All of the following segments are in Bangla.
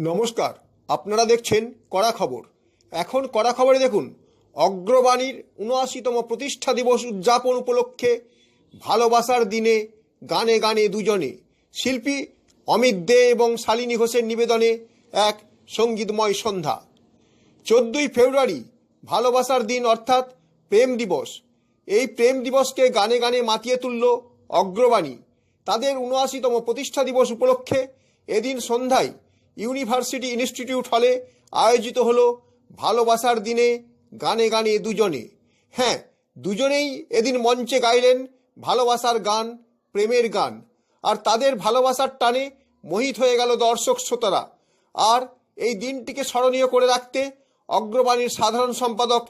নমস্কার, আপনারা দেখছেন কড়া খবর। এখন কড়া খবরে দেখুন, অগ্রবাণীর ৭৯তম প্রতিষ্ঠা দিবস উদযাপন উপলক্ষে ভালোবাসার দিনে গানে গানে দুজনে, শিল্পী অমিত দে এবং শালিনী ঘোষের নিবেদনে এক সঙ্গীতময় সন্ধ্যা। 14ই ফেব্রুয়ারি ভালোবাসার দিন অর্থাৎ প্রেম দিবস। এই প্রেম দিবসকে গানে গানে মাতিয়ে তুলল অগ্রবাণী। তাদের ৭৯তম প্রতিষ্ঠা দিবস উপলক্ষে এদিন সন্ধ্যায় ইউনিভার্সিটি ইনস্টিটিউট হলে আয়োজিত হলো ভালোবাসার দিনে গানে গানে দুজনে। হ্যাঁ, দুজনেই এদিন মঞ্চে গাইলেন ভালোবাসার গান, প্রেমের গান। আর তাদের ভালোবাসার টানে মোহিত হয়ে গেল দর্শক শ্রোতারা। আর এই দিনটিকে স্মরণীয় করে রাখতে অগ্রবাণীর সাধারণ সম্পাদক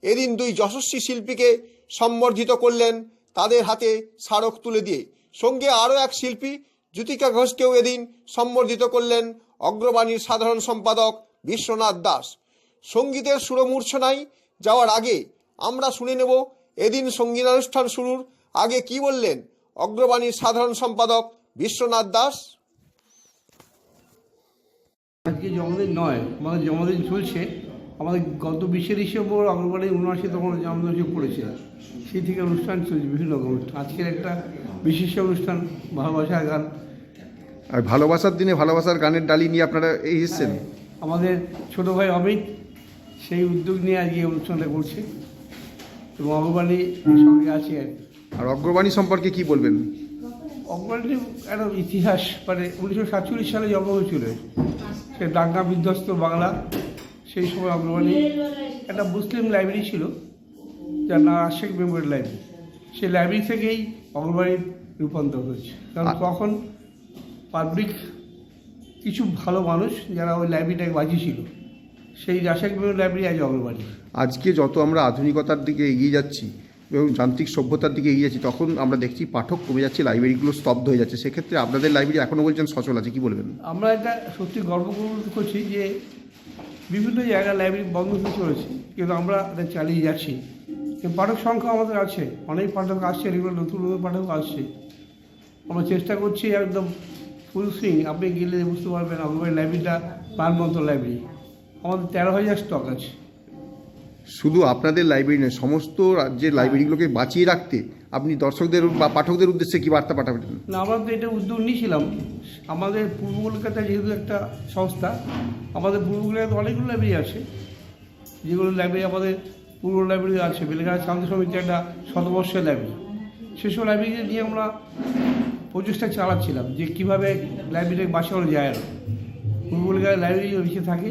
এদিন দুই যশস্বী শিল্পীকে সম্বর্ধিত করলেন তাদের হাতে স্মারক তুলে দিয়ে। সঙ্গে আরও এক শিল্পী জ্যোতিকা ঘোষকেও এদিন সম্বর্ধিত করলেন অগ্রবাণীর সাধারণ সম্পাদক বিশ্বনাথ দাস। সঙ্গীতের সুরমূর্ছনায় যাওয়ার আগে আমরা শুনে নেব এদিন সঙ্গীতানুষ্ঠান শুরুর আগে কি বললেন অগ্রবাণীর সাধারণ সম্পাদক বিশ্বনাথ দাস। আজকে জন্মদিন নয়, আমাদের জন্মদিন চলছে। আমাদের গত 20শে ডিসেম্বর অগ্রবাণীর ৭৯তম জন্মদিন পড়েছে, সেই থেকে অনুষ্ঠান চলছে বিভিন্ন অনুষ্ঠান। আজকের একটা বিশেষ অনুষ্ঠান ভালোবাসার গান। আর ভালোবাসার দিনে ভালোবাসার গানের ডালি নিয়ে আপনারা এসেছেন। আমাদের ছোটো ভাই অমিত সেই উদ্যোগ নিয়ে আজকে অনুষ্ঠানটা করছে এবং অগ্রবাণী সঙ্গে আছে। আর অগ্রবাণী সম্পর্কে কি বলবেন? অগ্রবাণীর একটা ইতিহাস, মানে 1947 সালে জন্ম হয়েছিল। সে দাঙ্গা বিধ্বস্ত বাংলা, সেই সময় অগ্রবাণী একটা মুসলিম লাইব্রেরি ছিল যার নাম আশেক মেমোরিয়াল লাইব্রেরি। সেই লাইব্রেরি থেকেই অগ্রবাণীর রূপান্তর হয়েছে, কারণ তখন পাবলিক কিছু ভালো মানুষ যারা ওই লাইব্রেরিটাকে বাঁচিয়েছিল, সেই আশেক মেমোরিয়াল লাইব্রেরি আজ অগ্রবাণী। আজকে যত আমরা আধুনিকতার দিকে এগিয়ে যাচ্ছি এবং যান্ত্রিক সভ্যতার দিকে এগিয়ে যাচ্ছি, তখন আমরা দেখছি পাঠক কমে যাচ্ছে, লাইব্রেরিগুলো স্তব্ধ হয়ে যাচ্ছে। সেক্ষেত্রে আপনাদের লাইব্রেরি এখনও বলছেন সচল আছে, কি বলবেন? আমরা এটা সত্যি গর্ব করছি যে বিভিন্ন জায়গায় লাইব্রেরি বন্ধ হতে চলেছে, কিন্তু আমরা এটা চালিয়ে যাচ্ছি। কিন্তু পাঠক সংখ্যা আমাদের আছে, অনেক পাঠক আসছে, এগুলো নতুন নতুন পাঠক আসছে। আমরা চেষ্টা করছি একদম ফুল সুইং। আপনি গেলে বুঝতে পারবেন অগ্রবাণী লাইব্রেরিটা প্রাণবন্ত লাইব্রেরি। আমাদের 13,000 স্টক আছে। শুধু আপনাদের লাইব্রেরি নয়, সমস্ত রাজ্যের লাইব্রেরিগুলোকে বাঁচিয়ে রাখতে আপনি দর্শকদের বা পাঠকদের উদ্দেশ্যে কি বার্তা পাঠাবেন? না, আমরা তো এটা উদ্যোগ নিয়েছিলাম। আমাদের পূর্ব কলকাতা যেহেতু একটা সংস্থা, আমাদের পূর্ব কলকাতায় অনেকগুলো লাইব্রেরি আছে, যেগুলো লাইব্রেরি আমাদের পূর্ব লাইব্রেরি আছে। বেলেঘাটা শান্তি সমিতি একটা শতবর্ষের লাইব্রেরি, সেসব লাইব্রেরি নিয়ে আমরা প্রচেষ্টা চালাচ্ছিলাম যে কীভাবে লাইব্রেরিটাকে বাঁচানো যায়। না, পূর্ব কলকাতায় লাইব্রেরি বেঁচে থাকে,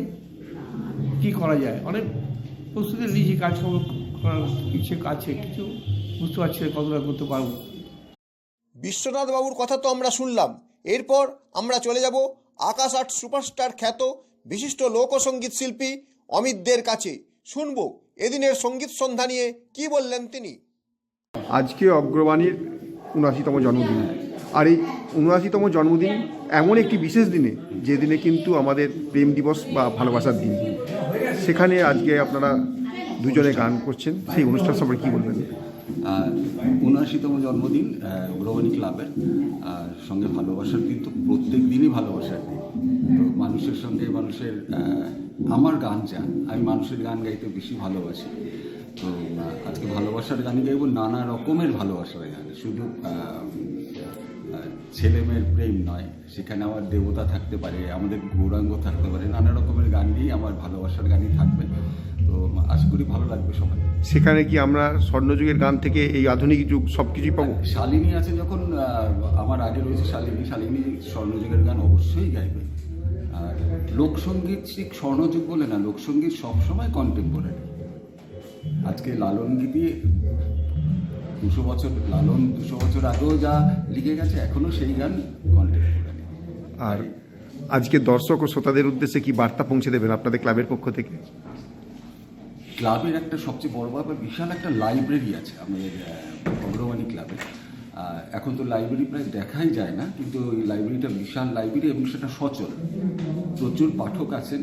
কী করা যায়। অনেক প্রস্তুতি নিয়েছি, কাজ করার ইচ্ছে আছে, কিছু বুঝতে পারছি কতটা করতে পারবো। বিশ্বনাথ বাবুর কথা তো আমরা শুনলাম। এরপর আমরা চলে যাব আকাশ আর্ট সুপারস্টার খ্যাত বিশিষ্ট লোকসঙ্গীত শিল্পী অমিত দের কাছে। শুনবো এদিনের সঙ্গীত সন্ধ্যা নিয়ে কি বললেন তিনি। আজকে অগ্রবাণীর ৭৯তম জন্মদিন। আর এই ৭৯তম জন্মদিন এমন একটি বিশেষ দিনে, যে দিনে কিন্তু আমাদের প্রেম দিবস বা ভালোবাসার দিন। সেখানে আজকে আপনারা দুজনে গান করছেন, সেই অনুষ্ঠান সম্পর্কে কী বলবেন? ৭৯তম জন্মদিন অগ্রবাণী ক্লাবের, আর সঙ্গে ভালোবাসার দিন তো প্রত্যেক দিনই ভালোবাসার দিন। তো মানুষের সঙ্গে মানুষের, আমার গান যা, আমি মানুষের গান গাইতে বেশি ভালোবাসি। তো আজকে ভালোবাসার গান গাইব, নানা রকমের ভালোবাসার গান, শুধু ছেলে মেয়ের প্রেম নয়, সেখানে আমার দেবতা থাকতে পারে, আমাদের গৌরাঙ্গ থাকতে পারে, নানা রকমের গান নিয়েই আমার ভালোবাসার গানই থাকবে। তো আশা করি ভালো লাগবে সবাই। সেখানে কি আমরা স্বর্ণযুগের গান থেকে এই আধুনিক যুগ সব কিছুই পাবো? শালিনী আছে যখন, আমার আগে রয়েছে শালিনী স্বর্ণযুগের গান অবশ্যই গাইবে। আর লোকসঙ্গীত ঠিক স্বর্ণযুগ বলে না, লোকসঙ্গীত সবসময় কন্টেম্পোরারি। আজকে লালন গীতি 200 বছর, লালন 200 বছর আগেও যা লিখে গেছে, এখনও সেই গান কন্টেম্পোরারি। আর আজকে দর্শক ও শ্রোতাদের উদ্দেশ্যে কি বার্তা পৌঁছে দেবেন আপনাদের ক্লাবের পক্ষ থেকে? ক্লাবের একটা সবচেয়ে বড় ব্যাপার, বিশাল একটা লাইব্রেরি আছে আমাদের অগ্রবাণী ক্লাবে। এখন তো লাইব্রেরি প্রায় দেখাই যায় না, কিন্তু ওই লাইব্রেরিটা বিশাল লাইব্রেরি এবং সেটা সচল, প্রচুর পাঠক আছেন।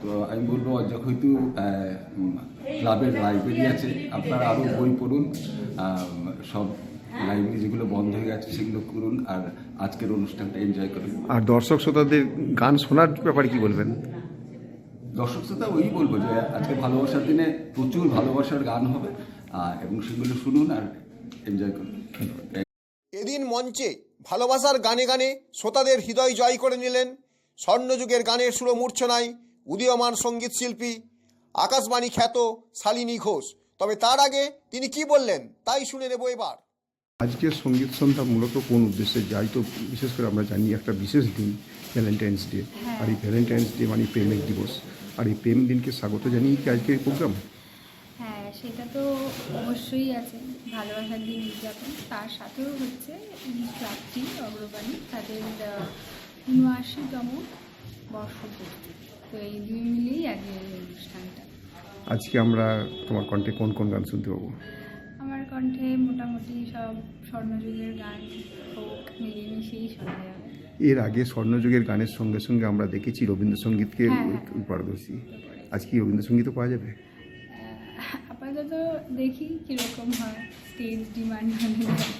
তো আমি বলবো, যেহেতু ক্লাবের লাইব্রেরি আছে, আপনারা আরও বই পড়ুন, সব লাইব্রেরি যেগুলো বন্ধ হয়ে গেছে সেগুলো করুন, আর আজকের অনুষ্ঠানটা এনজয় করুন। আর দর্শক শ্রোতাদের গান শোনার ব্যাপারে কি বলবেন? দর্শক শ্রোতা ওই বলবো যে আজকে ভালোবাসার দিনে প্রচুর ভালোবাসার গান হবে, এবং সেগুলো শুনুন আর এনজয় করুন। এদিন মঞ্চে ভালোবাসার গানে গানে শ্রোতাদের হৃদয় জয় করে নিলেন স্বর্ণযুগের গানের সুরমূর্ছনায় উদীয়মান সঙ্গীত শিল্পী আকাশবাণী খ্যাত শালিনী ঘোষ। তবে তার আগে তিনি কি বললেন তাই শুনে নেব এবার। আজকের সঙ্গীত সন্ধ্যা মূলত কোন উদ্দেশ্যে যাই? তো বিশেষ করে আমরা জানি একটা বিশেষ দিন ভ্যালেন্টাইন্স ডে, আর এই ভ্যালেন্টাইন্স ডে মানে প্রেমের দিবস, আর এই প্রেম দিনকে স্বাগত জানিয়ে কি আজকের এই প্রোগ্রাম? হ্যাঁ, সেটা তো অবশ্যই আছে, ভালোবাসার দিন উদযাপন। তার সাথেও হচ্ছে ক্লাবটি অগ্রবাণী তাদের ৭৯তম বর্ষপূর্তি, তো এই দুই মিলেই আজকে এই অনুষ্ঠানটা। আজকে আমরা তোমার কণ্ঠে কোন কোন গান শুনতে পাবো? আমার কণ্ঠে মোটামুটি সব স্বর্ণযুগের গান, ফোক মিলেমিশেই শোনা যাবে। এর আগে স্বর্ণযুগের গানের সঙ্গে সঙ্গে আমরা দেখেছি রবীন্দ্রসঙ্গীতকে হ্যাঁ। পারদর্শী। আজকে কি রবীন্দ্রসঙ্গীতও পাওয়া যাবে? আপাতত দেখি কীরকম হয়, স্টেজ ডিমান্ড অনুযায়ী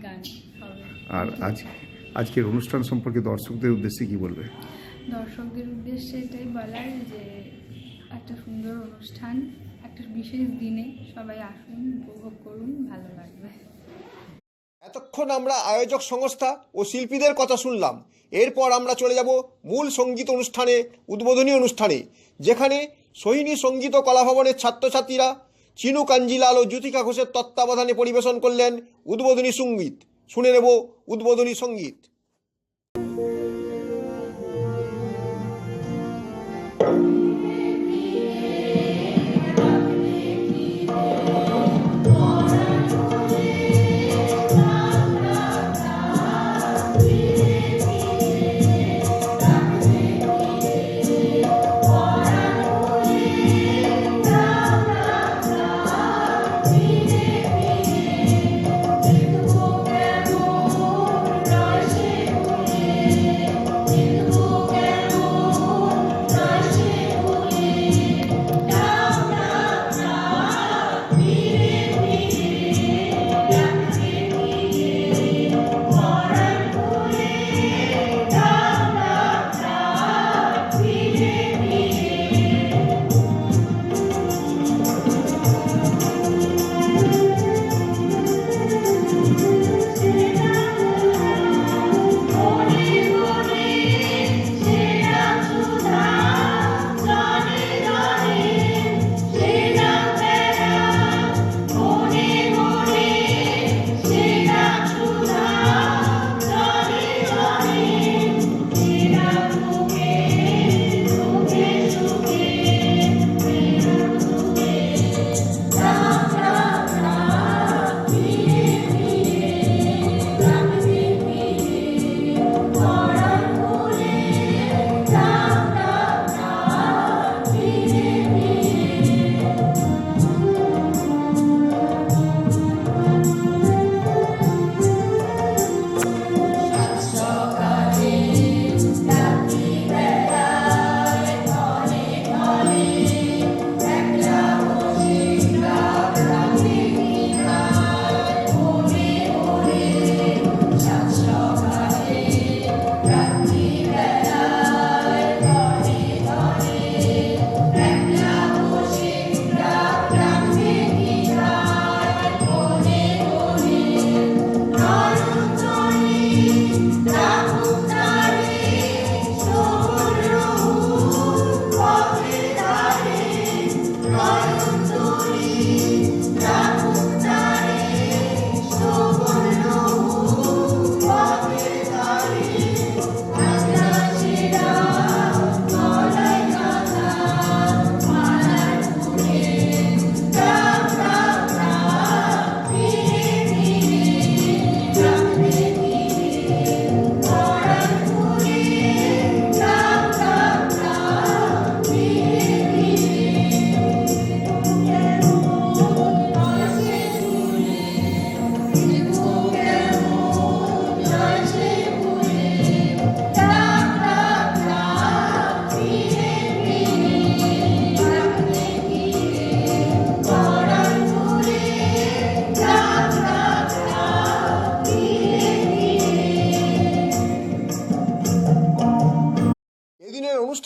গান হবে। আর আজকের অনুষ্ঠান সম্পর্কে দর্শকদের উদ্দেশ্যে কি বলবে? দর্শকদের উদ্দেশ্যে এটাই বলার যে একটা সুন্দর অনুষ্ঠান, একটা বিশেষ দিনে সবাই আসুন, উপভোগ করুন, ভালো লাগবে। এতক্ষণ আমরা আয়োজক সংস্থা ও শিল্পীদের কথা শুনলাম। এরপর আমরা চলে যাব মূল সঙ্গীত অনুষ্ঠানে, উদ্বোধনী অনুষ্ঠানে, যেখানে সোহিনী সঙ্গীত ও কলাভবনের ছাত্রছাত্রীরা চিনু কাঞ্জিলাল ও জ্যোতিকা ঘোষের তত্ত্বাবধানে পরিবেশন করলেন উদ্বোধনী সঙ্গীত। শুনে নেব উদ্বোধনী সঙ্গীত। Russia.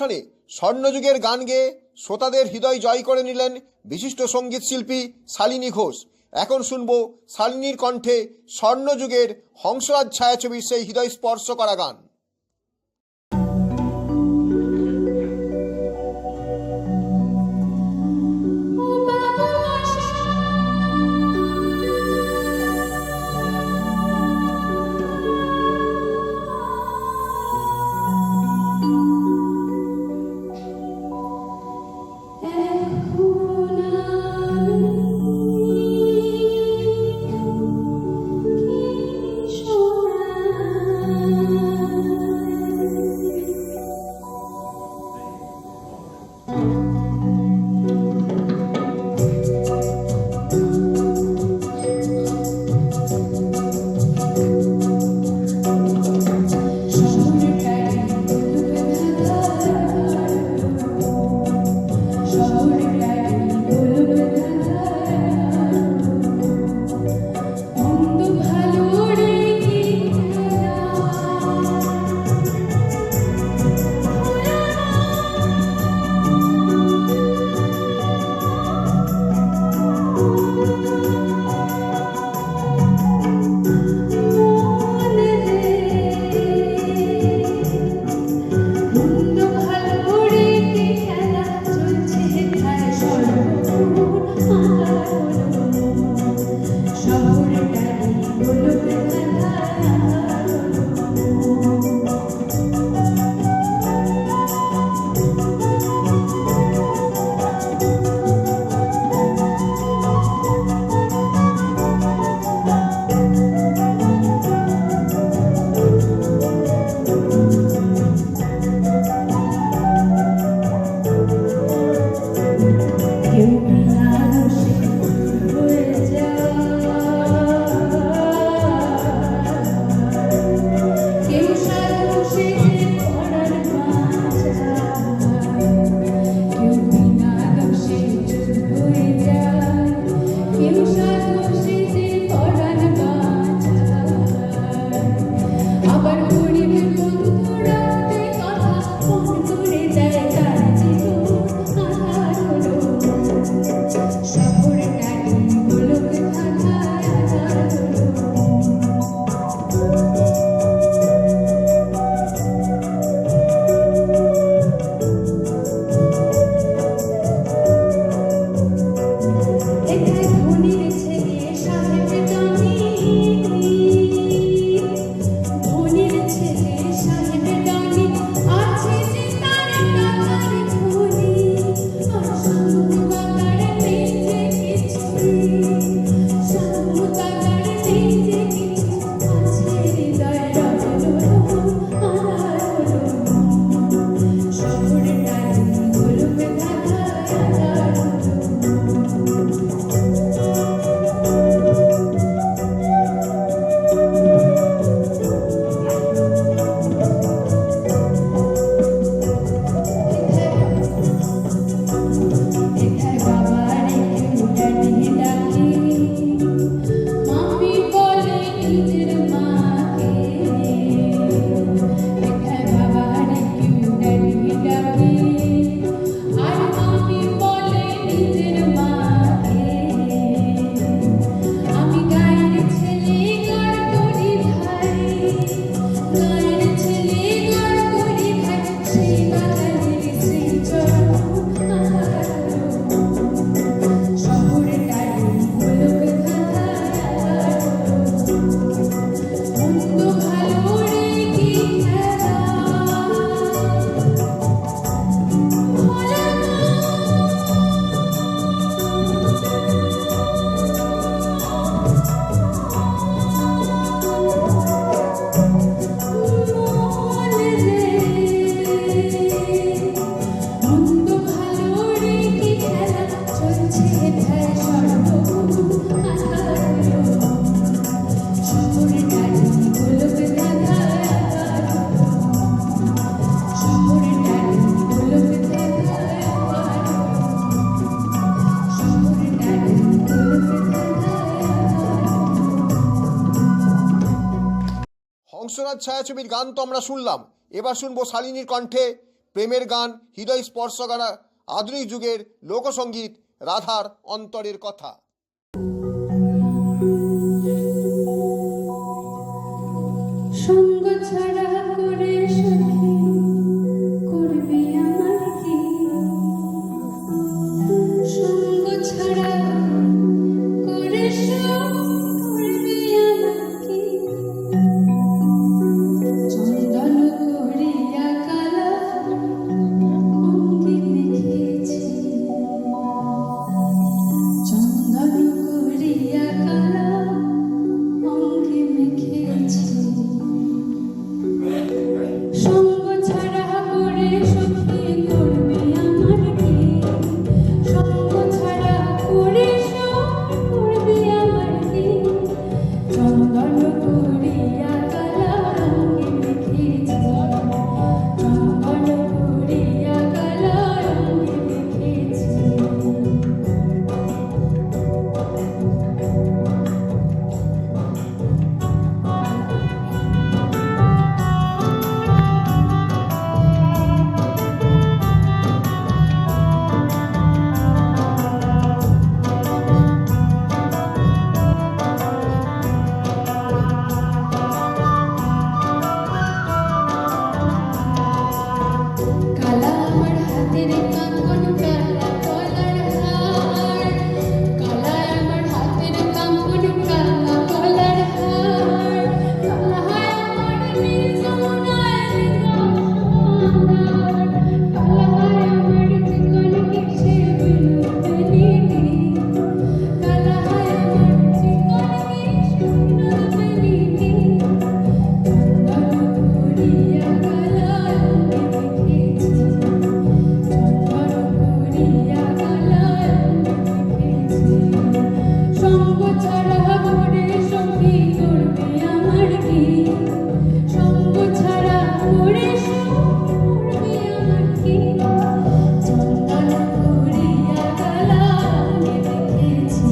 অনুষ্ঠানে স্বর্ণযুগের গান গেয়ে শ্রোতাদের হৃদয় জয় করে নিলেন বিশিষ্ট সঙ্গীত শিল্পী শালিনী ঘোষ। এখন শুনবো শালিনীর কণ্ঠে স্বর্ণযুগের হংসরাজ ছায়াছবির সেই হৃদয় স্পর্শ করা গান। হংসরাজ ছায়াছবির গান তো আমরা শুনলাম, এবার শুনবো শালিনীর কণ্ঠে প্রেমের গান, হৃদয় স্পর্শ করা আধুনিক যুগের লোকসঙ্গীত, রাধার অন্তরের কথা। সঙ্গ ছাড়া করে সখী করবি আমার কি, সঙ্গ ছাড়া করে করবি আমার কি, চন্দন করিয়া কালা অঙ্গে মেখেছি, চন্দন করিয়া কালা অঙ্গে মেখেছি, সঙ্গ ছাড়া করে সখী করবি আমার কি, সঙ্গ ছাড়া করে করবি আমার কি, চন্দন করিয়া কালা অঙ্গে মেখেছি, চন্দন করিয়া কালা অঙ্গে মেখেছি। কালা আমার হাতের কাঙ্গন, কালা গলার হার, কালা আমার হাতের কাঙ্গন, কালা গলার হার, কালা হয় আমার নীল যমুনার গঙ্গার, কালা হয় আমার চিকন কিসে বিনোদিনী, কালা হয় আমার চিকন কিসে বিনোদিনী, চন্দন করিয়া কালা অঙ্গে মেখেছি, চন্দন করিয়া কালা অঙ্গে মেখেছি, সঙ্গ ছাড়া করে সখী করবি আমার কি, সঙ্গ ছাড়া করে করবি আমার কি, চন্দন করিয়া কালা অঙ্গে মেখেছি,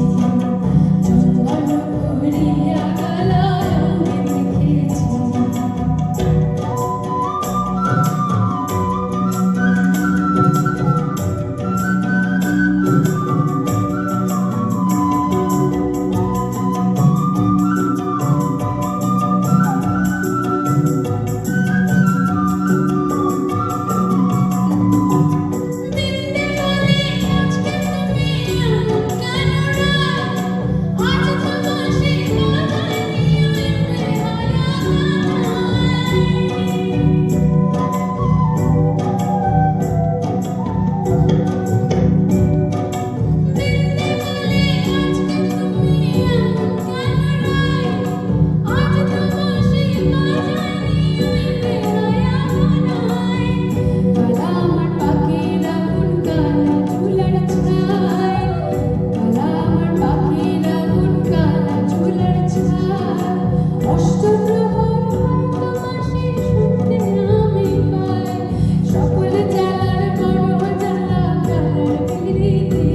চন্দন করিয়া কালা অঙ্গে মেখেছি। দিনতে বলে আজকে তুমি এমন কেন রাত, আজ তোমাসে বাধাই ওই বেহায়া দিনতে বলে আজকে তুমি এমন কেন রাত, আজ তোমাসে বাধাই ওই বেহায়া কালা আমার পাখির আগুন, কালা চুলার ছাই, কালা আমার পাখির আগুন, কালা চুলার ছাই, অষ্টপ্রহর তোমাসে শুনতে আমি পাই, সকল জ্বালার বড় জ্বালা কালার পিরিতি,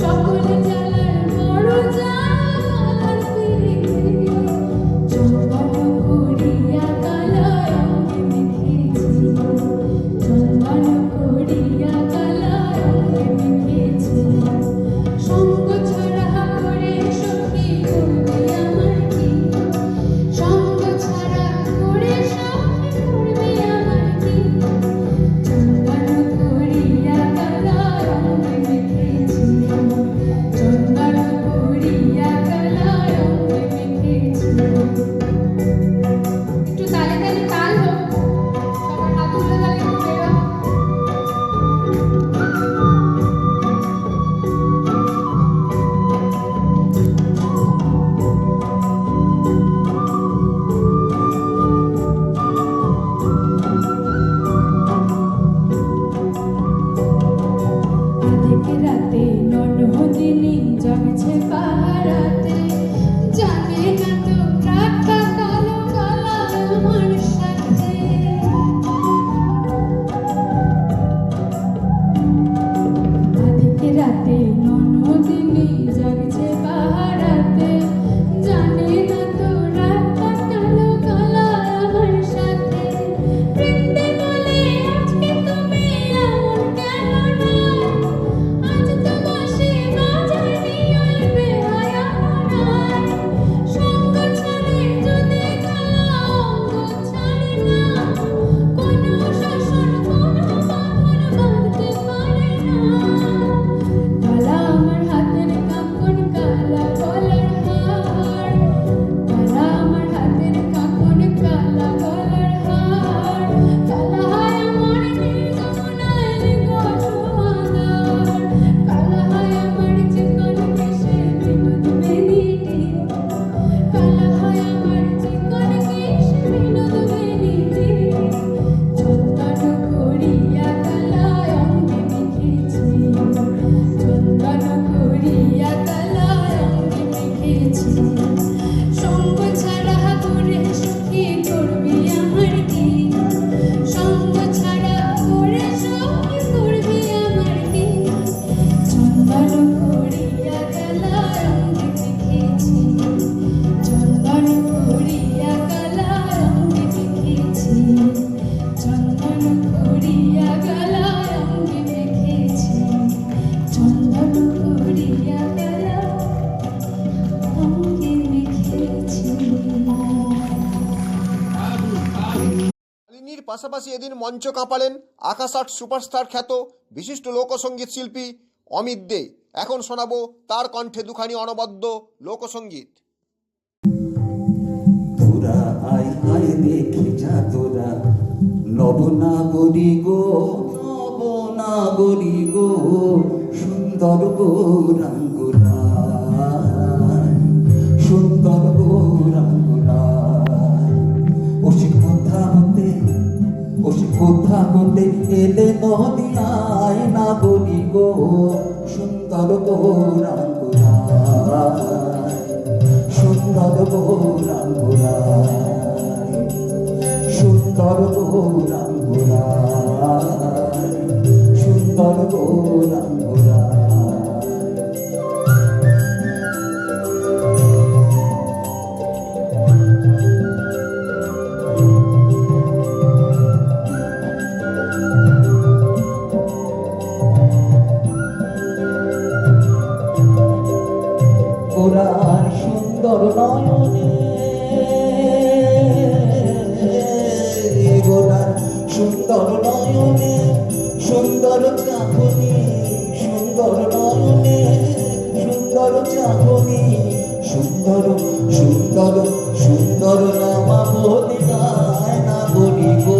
সকল জ্বালার বড় জ্বালা কালার পিরিতি, চন্দন করিয়া কালা অঙ্গে মেখেছি, চন্দন করিয়া কালা অঙ্গে মেখেছি, সঙ্গ ছাড়া করে সখী করবি আমার কি, সঙ্গ পাশাপাশি এদিন মঞ্চ কাঁপালেন আকাশ আর্ট সুপারস্টার খ্যাত বিশিষ্ট লোকসঙ্গীত শিল্পী অমিত দে। এখন শোনাবো তার কণ্ঠে দুখানি অনবদ্য লোকসঙ্গীত। তোরা আয় আয় দেখে যা তোরা নবনাগরী গো, নবনাগরী গো, সুন্দর গৌরাঙ্গুরায়, সুন্দর গৌরাঙ্গুরায়। ওসি কোথা হতে এলে নদিয়ায় নাগরী গো, সুন্দর গৌরাঙ্গুরায়, সুন্দর গৌরাঙ্গুরায়, সুন্দর গৌরাঙ্গুরায়, সুন্দর গৌরাঙ্গুরায়। গোরার সুন্দর নয়নে, গোরার সুন্দর নয়নে, সুন্দর চাহনি, সুন্দর নয়নে, সুন্দর চাহনি, সুন্দর সুন্দর সুন্দর নামা বলে গায় না বলি গো,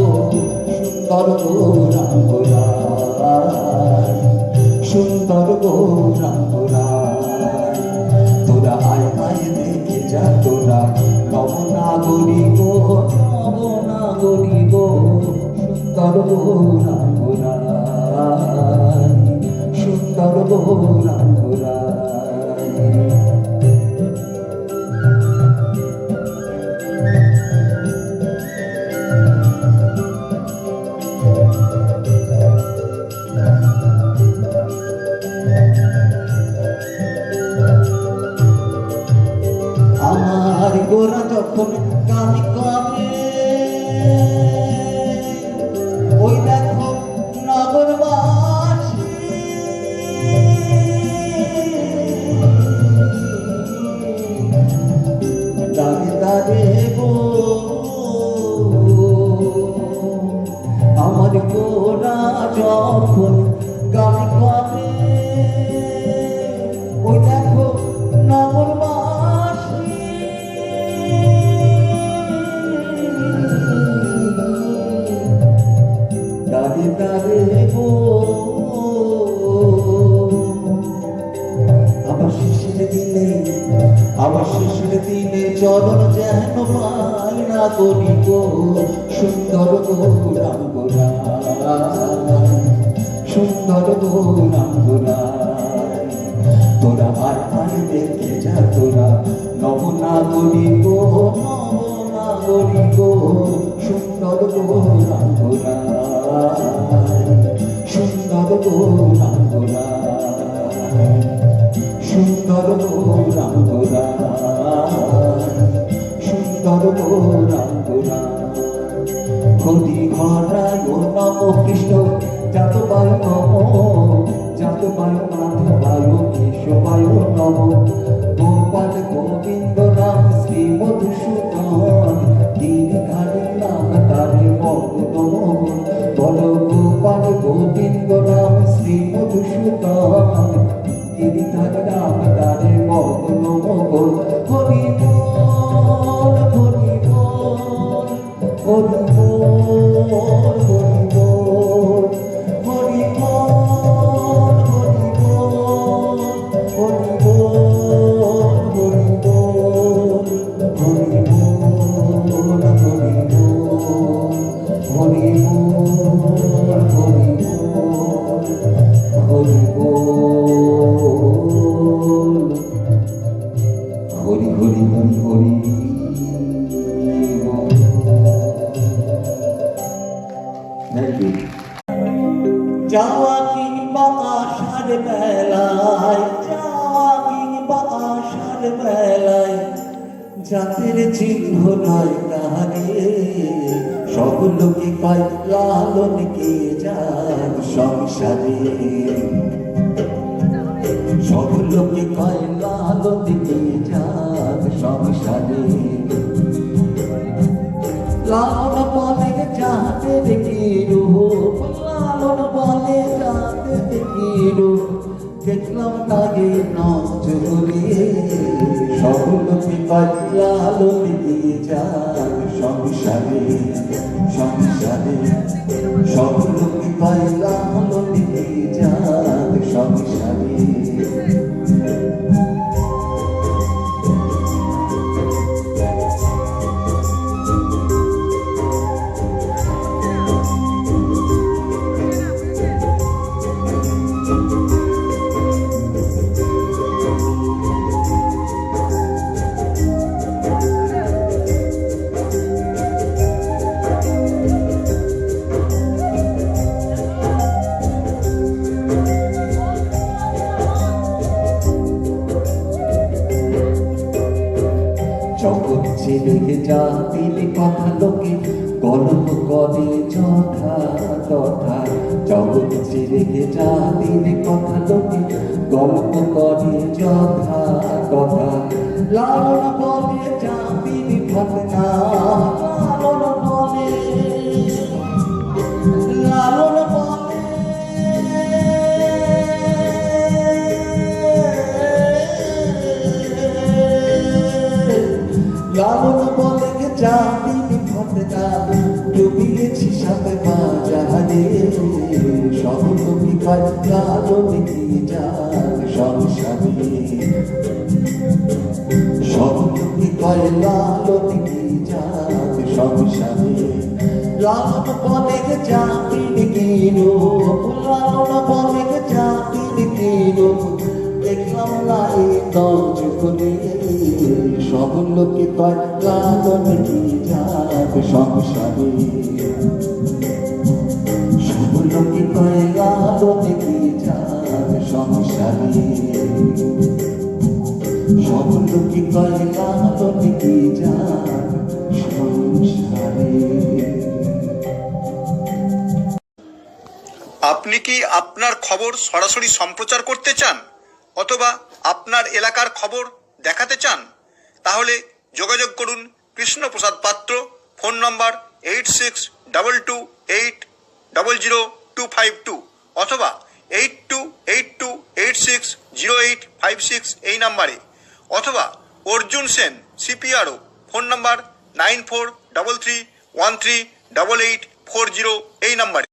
সুন্দর গৌরাঙ্গুরায়, সুন্দর গৌরাঙ্গুরায়। তোরা আয় আয় দেখে যা তোরা নবনাগরী গো, নবনাগরী গো, সুন্দর গৌরাঙ্গুরায়, সুন্দর গৌরাঙ্গুরায়। আমার গোরা যখন গান করে, ওই দেখো নগরবাসী দাঁড়ে দাঁড়ে গো, আমার গোরা যখন গান করে, ওই দেখো নগরবাসী দাঁড়ে দাঁড়ে গো। আবার শেষের দিনে চরণ যেন পাই না করি গো, সুন্দর গৌরাঙ্গুরায়, সুন্দর গৌরাঙ্গুরায়। তোরা আয় আয় দেখে যা তোরা নবনাগরী গো, নবনাগরী গো, সুন্দর গৌরাঙ্গুরায়, সুন্দর গৌরাঙ্গুরায়, সুন্দর গৌরাঙ্গুরায়, সুন্দর গৌরাঙ্গুরায়। হরি ঘরায় ও নম কৃষ্ণ, যাত বায়ু নম, যাত বায়ু নাথ বায়ু কেশবায়ু নম, গোপাল গোবিন্দ নাম শ্রী মধুসূদন, গিরিধারী নাম তারে মগন মোহন। বল গোপাল গোবিন্দ নাম শ্রী মধুসূদন, গিরিধারী নাম তারে মগন মোহন। হরি বল, হরি বল, হরি বল, হরি বল, হরি বল, হরি বল, হরি বল, হরি বল, হরি বল, হরি বল, হরি বল, হরি বল, হরি বল, হরি হরি হরি হরি বল। Thank you. যাওয়া কিংবা আসার বেলায়, যাওয়া কিংবা আসার বেলায়, জাতের চিহ্ন নয় কাহারে, সব লোকে কয় লালন কে যার সংসারে, সব লোকে কয় লালন কে যার সংসারে। লালন বলে যাদের রূপ লালন বলে রাত দেখি রূপ দেখলাম তাকে নজরে সকলকে পাইয়ালো দিয়ে যাক সংসারে সংসারে সকলকে পাইয়ালো দিয়ে যাক সংসারে জগৎ ছেড়ে জাতির কথা লোকে গল্প করে যথা তথা জগৎ ছেড়ে জাতির কথা লোকে গল্প করে যথা তথা লালন বলে জাতির ভাবনা লালন বলে লালন বলে লালন বলে জাতির ঘটনা ডুবিয়েছি সাথে বাজারে সকল বিপদ লালন দিয়ে যাক সংসারে সকল বিপদ লালন দিয়ে যাক সংসারে লালন বলে জাতির কিনো লালন বলে জাতির কিনো দেখলাম লাই নজরে সকল লোকে কয় লালন দিয়ে যাক সংসারে সকল লোকে কয় লালন দিয়ে যাক সংসারে সকল লোকে কয় লালন দিয়ে যাক সংসারে। আপনি কি আপনার খবর সরাসরি সম্প্রচার করতে চান অথবা আপনার এলাকার খবর দেখাতে চান? তাহলে যোগাযোগ করুন কৃষ্ণপ্রসাদ পাত্র, ফোন নম্বর 8622800252 অথবা 8282860856 এই নাম্বারে, অথবা অর্জুন সেন CPRO, ফোন নম্বর 9433138840 এই নাম্বারে।